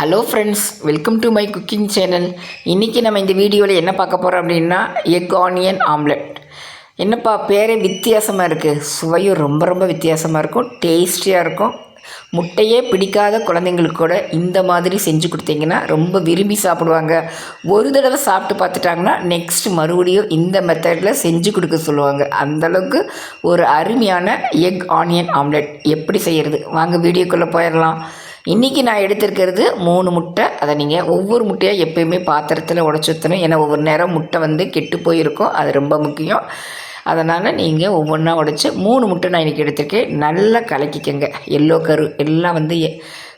Hello friends, welcome to my cooking channel. இன்றைக்கி நம்ம இந்த வீடியோவில் என்ன பார்க்க போகிறோம் அப்படின்னா எக் ஆனியன் ஆம்லெட். என்னப்பா பேரே வித்தியாசமாக இருக்குது, சுவையும் ரொம்ப ரொம்ப வித்தியாசமாக இருக்கும், டேஸ்டியாக இருக்கும். முட்டையே பிடிக்காத குழந்தைங்களுக்கு கூட இந்த மாதிரி செஞ்சு கொடுத்தீங்கன்னா ரொம்ப விரும்பி சாப்பிடுவாங்க. ஒரு தடவை சாப்பிட்டு பார்த்துட்டாங்கன்னா நெக்ஸ்ட் மறுபடியும் இந்த மெத்தடில் செஞ்சு கொடுக்க சொல்லுவாங்க. அந்தளவுக்கு ஒரு அருமையான எக் ஆனியன் ஆம்லெட் எப்படி செய்கிறது, வாங்க வீடியோக்குள்ளே போயிடலாம். இன்றைக்கி நான் எடுத்திருக்கிறது 3 முட்டை. அதை நீங்கள் ஒவ்வொரு முட்டையாக எப்போயுமே பாத்திரத்தில் உடச்சி ஊற்றணும். ஏன்னா ஒவ்வொரு நேரம் முட்டை கெட்டு போயிருக்கும், அது ரொம்ப முக்கியம். அதனால் நீங்கள் ஒவ்வொன்றா உடைச்சி 3 முட்டை நான் இன்றைக்கி எடுத்திருக்கேன். நல்லா கலக்கிக்கங்க, எல்லோ கரு எல்லாம்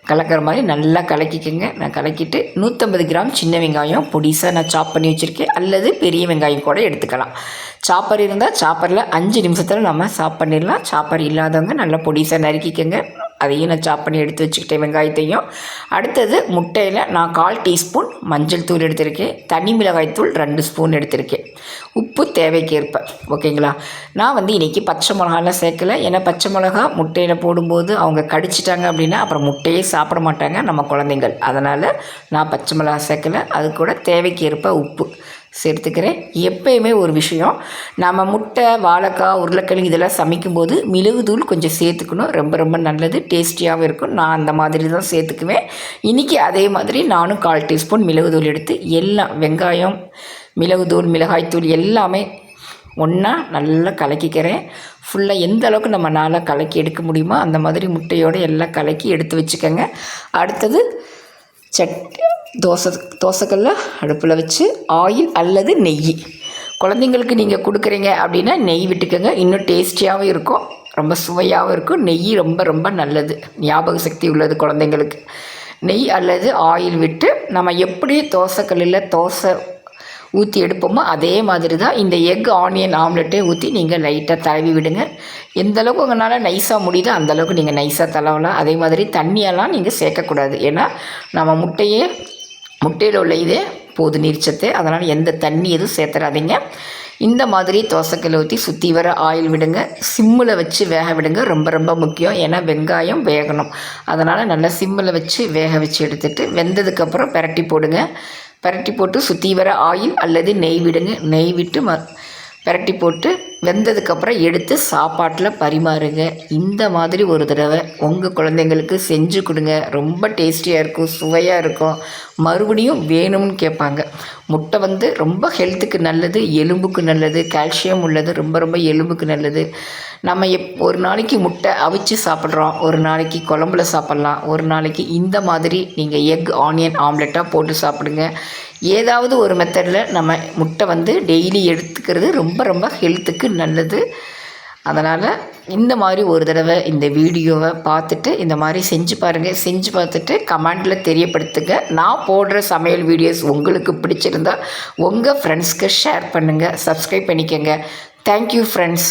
கலக்கிற மாதிரி நல்லா கலக்கிக்கங்க. நான் கலக்கிட்டு 150 கிராம் சின்ன வெங்காயம் பொடிசாக நான் சாப் பண்ணி வச்சுருக்கேன், அல்லது பெரிய வெங்காயம் கூட எடுத்துக்கலாம். சாப்பர் இருந்தால் சாப்பரில் 5 நிமிஷத்தில் நம்ம சாப் பண்ணிடலாம். சாப்பர் இல்லாதவங்க நல்லா பொடிசாக நறுக்கிக்கங்க. அதையும் நான் சாப் பண்ணி எடுத்து வச்சுக்கிட்டேன், வெங்காயத்தையும். அடுத்தது முட்டையில் நான் 1/4 டீஸ்பூன் மஞ்சள் தூள் எடுத்திருக்கேன், தனி மிளகாய் தூள் 2 ஸ்பூன் எடுத்திருக்கேன், உப்பு தேவைக்கேற்ப. ஓகேங்களா. நான் இன்றைக்கி பச்சை மிளகாலாம் சேர்க்கலை. ஏன்னா பச்சை மிளகா முட்டையில் போடும்போது அவங்க கடிச்சிட்டாங்க அப்படின்னா அப்புறம் முட்டையே சாப்பிட மாட்டாங்க நம்ம குழந்தைங்கள். அதனால் நான் பச்சை மிளகா சேர்க்கலை. அது கூட தேவைக்கேற்ப உப்பு சேர்த்துக்கிறேன். எப்பயுமே ஒரு விஷயம், நம்ம முட்டை, வாழைக்காய், உருளைக்கிழங்கு இதெல்லாம் சமைக்கும்போது மிளகுத்தூள் கொஞ்சம் சேர்த்துக்கணும். ரொம்ப ரொம்ப நல்லது, டேஸ்டியாகவும் இருக்கும். நான் அந்த மாதிரி தான் சேர்த்துக்குவேன். இன்றைக்கி அதே மாதிரி நானும் 1/4 டீஸ்பூன் மிளகுத்தூள் எடுத்து எல்லாம் வெங்காயம், மிளகுத்தூள், மிளகாய்த்தூள் எல்லாமே ஒன்றா நல்லா கலக்கிக்கிறேன். ஃபுல்லாக எந்த அளவுக்கு நம்ம நல்லா கலக்கி எடுக்க முடியுமோ அந்த மாதிரி முட்டையோடு எல்லாம் கலக்கி எடுத்து வச்சுக்கோங்க. அடுத்தது தோசைக்கல்ல அடுப்பில் வச்சு ஆயில் அல்லது நெய், குழந்தைங்களுக்கு நீங்கள் கொடுக்குறீங்க அப்படின்னா நெய் விட்டுக்கோங்க, இன்னும் டேஸ்டியாகவும் இருக்கும், ரொம்ப சுவையாகவும் இருக்கும். நெய் ரொம்ப ரொம்ப நல்லது, ஞாபக சக்தி உள்ளது குழந்தைங்களுக்கு. நெய் அல்லது ஆயில் விட்டு நம்ம எப்படி தோசைக்கல்லில் தோசை ஊற்றி எடுப்போமோ அதே மாதிரி தான் இந்த எக் ஆனியன் ஆம்லெட்டே ஊற்றி நீங்கள் லைட்டாக தடவி விடுங்க. எந்த அளவுக்கு உங்களால் நைஸாக முடியுதோ அந்தளவுக்கு நீங்கள் நைஸாக தடவலாம். அதே மாதிரி தண்ணியெல்லாம் நீங்கள் சேர்க்கக்கூடாது. ஏன்னா நம்ம முட்டையில் உள்ள இதே போது நீர்ச்சத்து, அதனால் எந்த தண்ணி எதுவும் சேர்த்துறாதீங்க. இந்த மாதிரி தோசைக்கல்லை ஊற்றி சுற்றி வர ஆயில் விடுங்க, சிம்மில் வச்சு வேக விடுங்க. ரொம்ப ரொம்ப முக்கியம், ஏன்னா வெங்காயம் வேகணும். அதனால் நல்லா சிம்மில் வச்சு வேக வச்சு எடுத்துகிட்டு வெந்ததுக்கப்புறம் பெரட்டி போடுங்க. பெரட்டி போட்டு சுற்றி வர ஆயில் அல்லது நெய் விடுங்க. நெய் விட்டு பெரட்டி போட்டு வெந்ததுக்கப்புறம் எடுத்து சாப்பாட்டில் பரிமாறுங்க. இந்த மாதிரி ஒரு தடவை உங்கள் குழந்தைங்களுக்கு செஞ்சு கொடுங்க. ரொம்ப டேஸ்டியாக இருக்கும், சுவையாக இருக்கும், மறுபடியும் வேணும்னு கேட்பாங்க. முட்டை ரொம்ப ஹெல்த்துக்கு நல்லது, எலும்புக்கு நல்லது, கால்சியம் உள்ளது, ரொம்ப ரொம்ப எலும்புக்கு நல்லது. நம்ம ஒரு நாளைக்கு முட்டை அவிச்சு சாப்பிட்றோம், ஒரு நாளைக்கு குழம்புல சாப்பிட்லாம், ஒரு நாளைக்கு இந்த மாதிரி நீங்கள் எக் ஆனியன் ஆம்லெட்டாக போட்டு சாப்பிடுங்க. ஏதாவது ஒரு மெத்தடில் நம்ம முட்டை டெய்லி எடுத்துக்கிறது ரொம்ப ரொம்ப ஹெல்த்துக்கு நல்லது. அதனால் இந்த மாதிரி ஒரு தடவை இந்த வீடியோவை பார்த்துட்டு இந்த மாதிரி செஞ்சு பாருங்கள். செஞ்சு பார்த்துட்டு கமெண்டில் தெரியப்படுத்துங்க. நான் போடுற சமையல் வீடியோஸ் உங்களுக்கு பிடிச்சிருந்தா உங்கள் ஃப்ரெண்ட்ஸ்க்கு ஷேர் பண்ணுங்கள், சப்ஸ்கிரைப் பண்ணிக்கோங்க. Thank you friends.